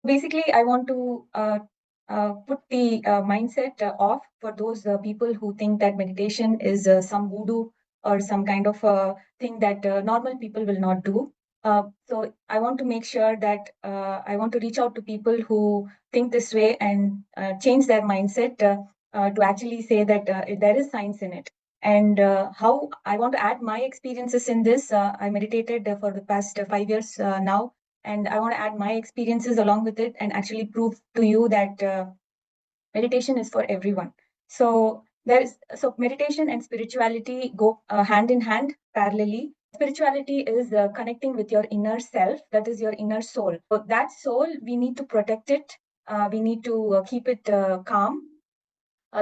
Basically, I want to put the mindset off for those people who think that meditation is some voodoo or some kind of thing that normal people will not do. So I want to make sure that I want to reach out to people who think this way and change their mindset to actually say that there is science in it. And how I want to add my experiences in this. I meditated for the past 5 years now, and I want to add my experiences along with it and actually prove to you that meditation is for everyone. So meditation and spirituality go hand in hand parallelly. Spirituality is connecting with your inner self, that is your inner soul. So that soul, we need to protect it. We need to keep it calm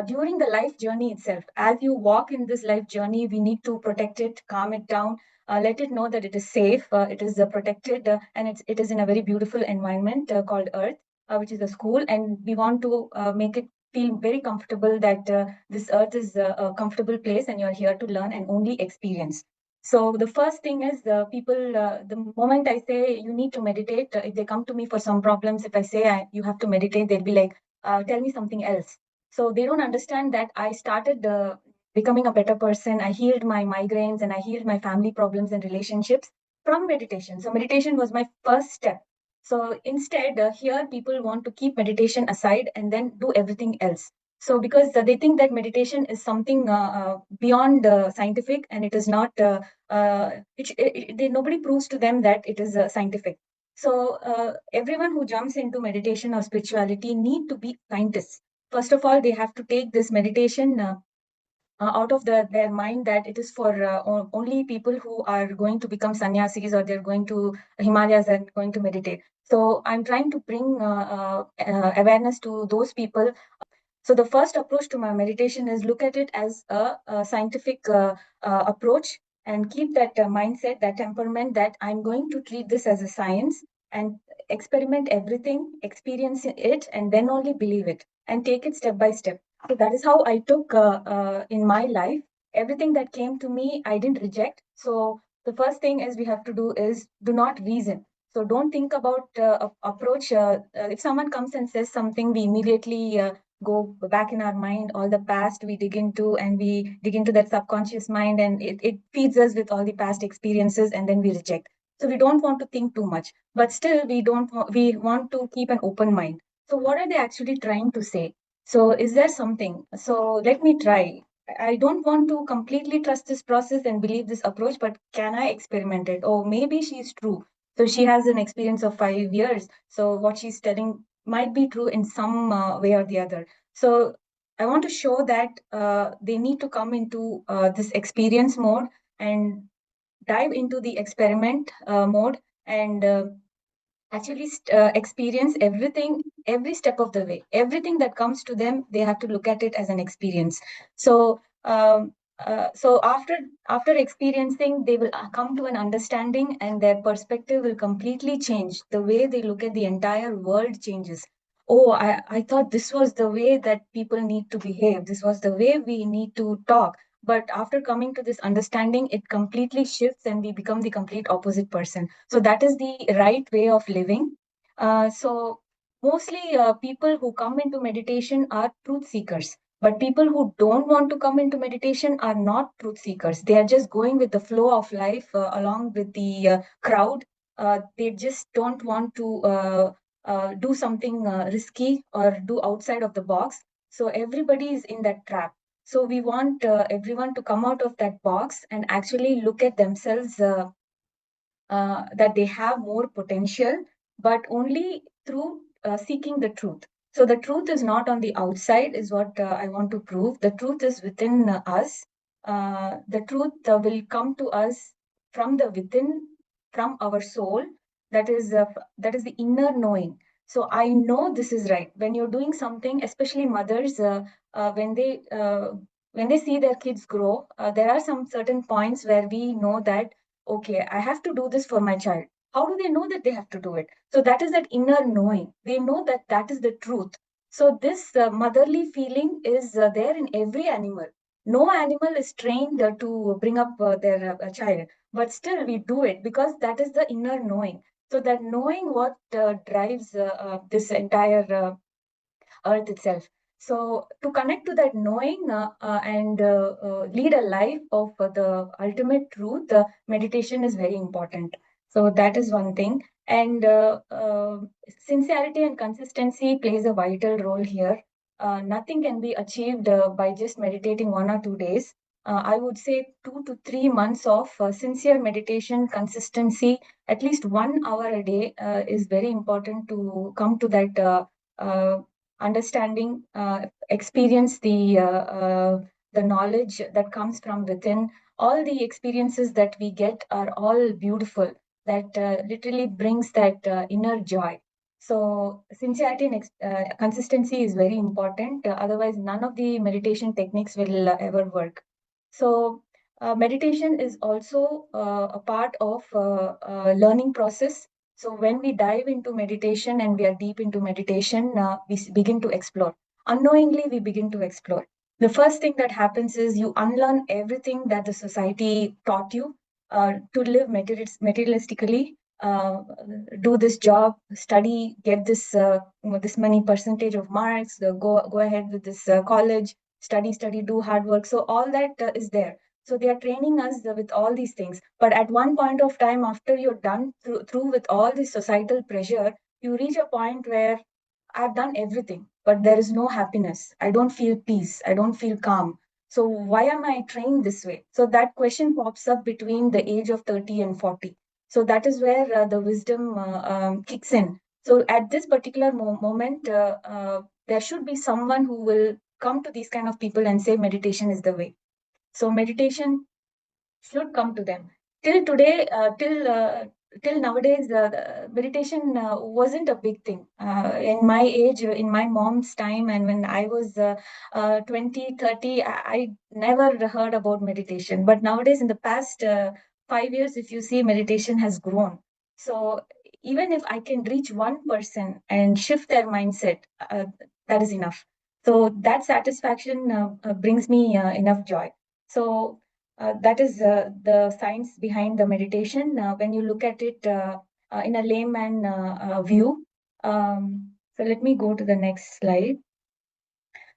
during the life journey itself. As you walk in this life journey, we need to protect it, calm it down, let it know that it is safe, it is protected, and it is in a very beautiful environment called Earth, which is a school, and we want to make it feel very comfortable that this Earth is a comfortable place, and you're here to learn and only experience. So the first thing is people. The moment I say you need to meditate, if they come to me for some problems, if I say you have to meditate, they'll be like, "Tell me something else." So they don't understand that I started becoming a better person. I healed my migraines and I healed my family problems and relationships from meditation. So meditation was my first step. So instead, here people want to keep meditation aside and then do everything else. So because they think that meditation is something beyond scientific, and it is not. Nobody proves to them that it is scientific. So everyone who jumps into meditation or spirituality need to be scientists. First of all, they have to take this meditation out of their mind that it is for only people who are going to become sannyasis, or they're going to Himalayas and going to meditate. So I'm trying to bring awareness to those people. So the first approach to my meditation is look at it as a scientific approach, and keep that mindset, that temperament, that I'm going to treat this as a science and experiment everything, experience it, and then only believe it and take it step by step. So that is how I took in my life. Everything that came to me, I didn't reject. So the first thing is we have to do is do not reason. So don't think about approach. If someone comes and says something, we immediately go back in our mind, all the past we dig into, and we dig into that subconscious mind, and it feeds us with all the past experiences, and then we reject. So we don't want to think too much, but still we want to keep an open mind. So what are they actually trying to say? So is there something? So let me try. I don't want to completely trust this process and believe this approach, but can I experiment it? Oh, maybe she's true. So she has an experience of 5 years. So what she's telling might be true in some way or the other. So I want to show that they need to come into this experience mode and dive into the experiment mode, and actually experience everything, every step of the way. Everything that comes to them, they have to look at it as an experience. So so after experiencing, they will come to an understanding, and their perspective will completely change. The way they look at the entire world changes. Oh, I thought this was the way that people need to behave, this was the way we need to talk, but after coming to this understanding, it completely shifts and we become the complete opposite person. So that is the right way of living. So mostly people who come into meditation are truth seekers, but people who don't want to come into meditation are not truth seekers. They are just going with the flow of life along with the crowd. They just don't want to do something risky or do outside of the box. So everybody is in that trap. So we want everyone to come out of that box and actually look at themselves, that they have more potential, but only through seeking the truth. So the truth is not on the outside, is what I want to prove. The truth is within us. The truth will come to us from the within, from our soul. That is the inner knowing. So I know this is right. When you're doing something, especially mothers, uh, when they uh, when they see their kids grow, there are some certain points where we know that, okay, I have to do this for my child. How do they know that they have to do it? So that is that inner knowing. They know that that is the truth. So this motherly feeling is there in every animal. No animal is trained to bring up their child, but still we do it because that is the inner knowing. So that knowing what drives this entire earth itself. So to connect to that knowing and lead a life of the ultimate truth, meditation is very important. So that is one thing. And sincerity and consistency plays a vital role here. Nothing can be achieved by just meditating 1 or 2 days. I would say 2 to 3 months of sincere meditation, consistency, at least 1 hour a day is very important to come to that understanding, experience the knowledge that comes from within. All the experiences that we get are all beautiful. That literally brings that inner joy. So sincerity and consistency is very important. Otherwise, none of the meditation techniques will ever work. So meditation is also a part of learning process. So when we dive into meditation and we are deep into meditation, we begin to explore. Unknowingly, we begin to explore. The first thing that happens is you unlearn everything that the society taught you to live materialistically. Do this job, study, get this this many percentage of marks, go ahead with this college, study, do hard work. So all that is there. So they are training us with all these things. But at one point of time, after you're done through with all this societal pressure, you reach a point where I've done everything, but there is no happiness. I don't feel peace. I don't feel calm. So why am I trained this way? So that question pops up between the age of 30 and 40. So that is where the wisdom kicks in. So at this particular moment, there should be someone who will come to these kind of people and say meditation is the way. So meditation should come to them. Till today, till nowadays, meditation wasn't a big thing. In my age, in my mom's time, and when I was 20, 30, I never heard about meditation. But nowadays, in the past 5 years, if you see, meditation has grown. So even if I can reach one person and shift their mindset, that is enough. So that satisfaction brings me enough joy. So that is the science behind the meditation. When you look at it in a layman view, so let me go to the next slide.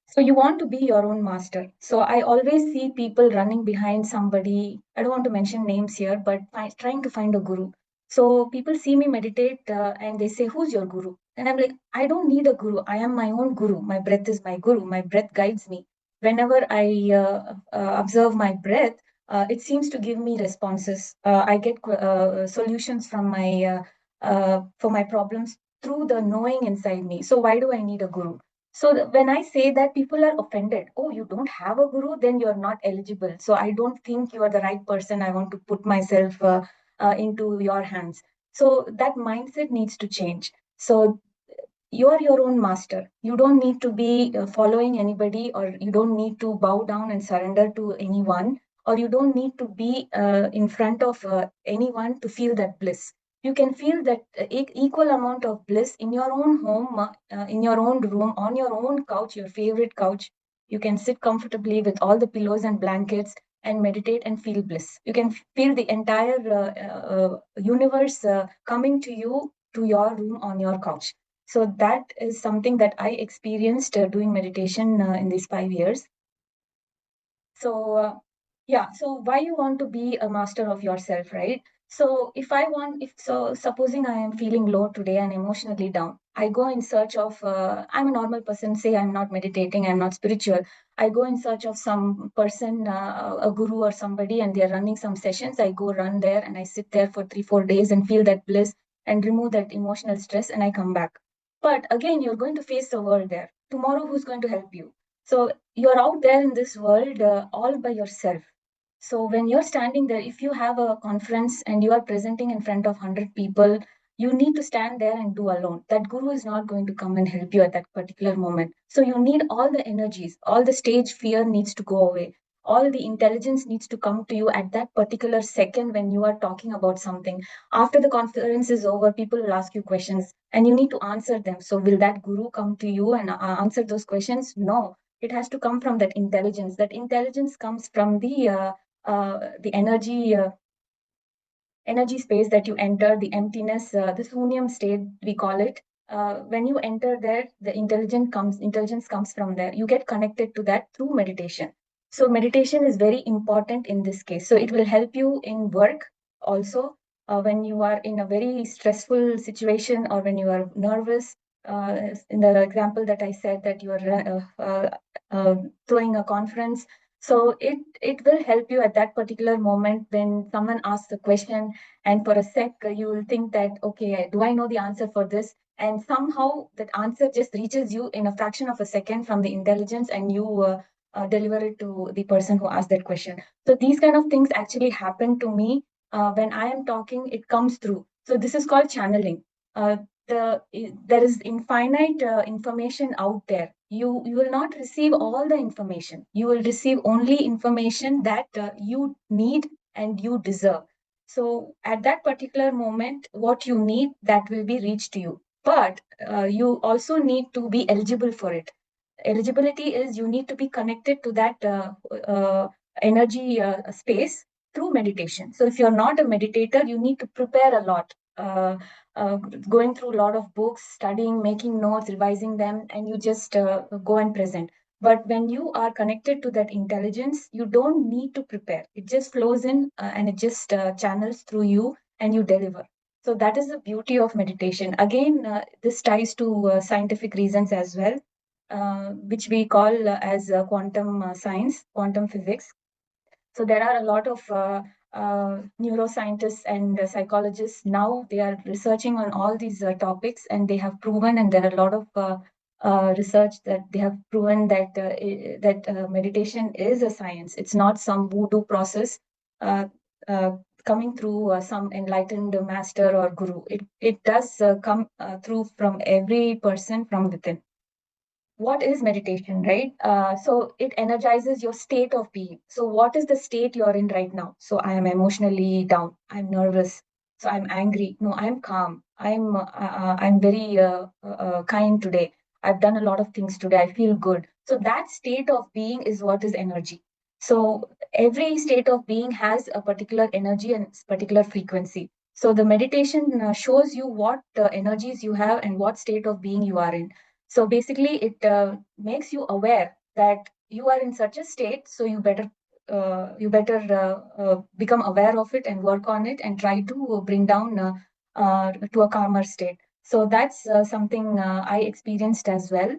So you want to be your own master. So I always see people running behind somebody. I don't want to mention names here, but trying to find a guru. So people see me meditate and they say, "Who's your guru?" And I'm like, I don't need a guru. I am my own guru. My breath is my guru. My breath guides me. Whenever I observe my breath, it seems to give me responses. I get solutions from my for my problems through the knowing inside me. So why do I need a guru? So when I say that, people are offended. Oh, you don't have a guru, then you're not eligible. So I don't think you are the right person. I want to put myself into your hands. So that mindset needs to change. So you're your own master. You don't need to be following anybody, or you don't need to bow down and surrender to anyone, or you don't need to be in front of anyone to feel that bliss. You can feel that equal amount of bliss in your own home, in your own room, on your own couch, your favorite couch. You can sit comfortably with all the pillows and blankets and meditate and feel bliss. You can feel the entire universe coming to you, to your room, on your couch. So that is something that I experienced doing meditation in these 5 years. So yeah, so why you want to be a master of yourself, right? So if so, supposing I am feeling low today and emotionally down, I go in search of, I'm a normal person, say I'm not meditating, I'm not spiritual. I go in search of some person, a guru or somebody, and they're running some sessions. I go run there and I sit there for 3, 4 days and feel that bliss and remove that emotional stress, and I come back. But again, you're going to face the world there. Tomorrow, who's going to help you? So you're out there in this world all by yourself. So when you're standing there, if you have a conference and you are presenting in front of 100 people, you need to stand there and do alone. That guru is not going to come and help you at that particular moment. So you need all the energies, all the stage fear needs to go away. All the intelligence needs to come to you at that particular second when you are talking about something. After the conference is over, people will ask you questions and you need to answer them. So will that guru come to you and answer those questions? No, it has to come from that intelligence. That intelligence comes from the energy energy space that you enter, the emptiness, the Sunyam state, we call it. When you enter there, the intelligence comes from there. You get connected to that through meditation. So meditation is very important in this case. So it will help you in work also, when you are in a very stressful situation or when you are nervous. In the example that I said, that you are throwing a conference, so it will help you at that particular moment when someone asks a question, and for a sec you will think that, okay, do I know the answer for this? And somehow that answer just reaches you in a fraction of a second from the intelligence, and you deliver it to the person who asked that question. So these kind of things actually happen to me. When I am talking, it comes through. So this is called channeling. There is infinite information out there. You will not receive all the information. You will receive only information that you need and you deserve. So at that particular moment, what you need, that will be reached to you. But you also need to be eligible for it. Eligibility is you need to be connected to that energy space through meditation. So if you're not a meditator, you need to prepare a lot. Going through a lot of books, studying, making notes, revising them, and you just go and present. But when you are connected to that intelligence, you don't need to prepare. It just flows in, and it just channels through you, and you deliver. So that is the beauty of meditation. Again, this ties to scientific reasons as well, which we call as quantum science, quantum physics. So there are a lot of neuroscientists and psychologists now. They are researching on all these topics, and they have proven, and there are a lot of research that they have proven that meditation is a science. It's not some voodoo process uh, uh, coming through some enlightened master or guru. It does come through from every person from within. What is meditation, right? So it energizes your state of being. So what is the state you're in right now? So I am emotionally down. I'm nervous. So I'm angry. No, I'm calm. I'm very kind today. I've done a lot of things today. I feel good. So that state of being is what is energy. So every state of being has a particular energy and particular frequency. So the meditation shows you what energies you have and what state of being you are in. So basically, it makes you aware that you are in such a state. So you better become aware of it and work on it and try to bring down to a calmer state. So that's something I experienced as well.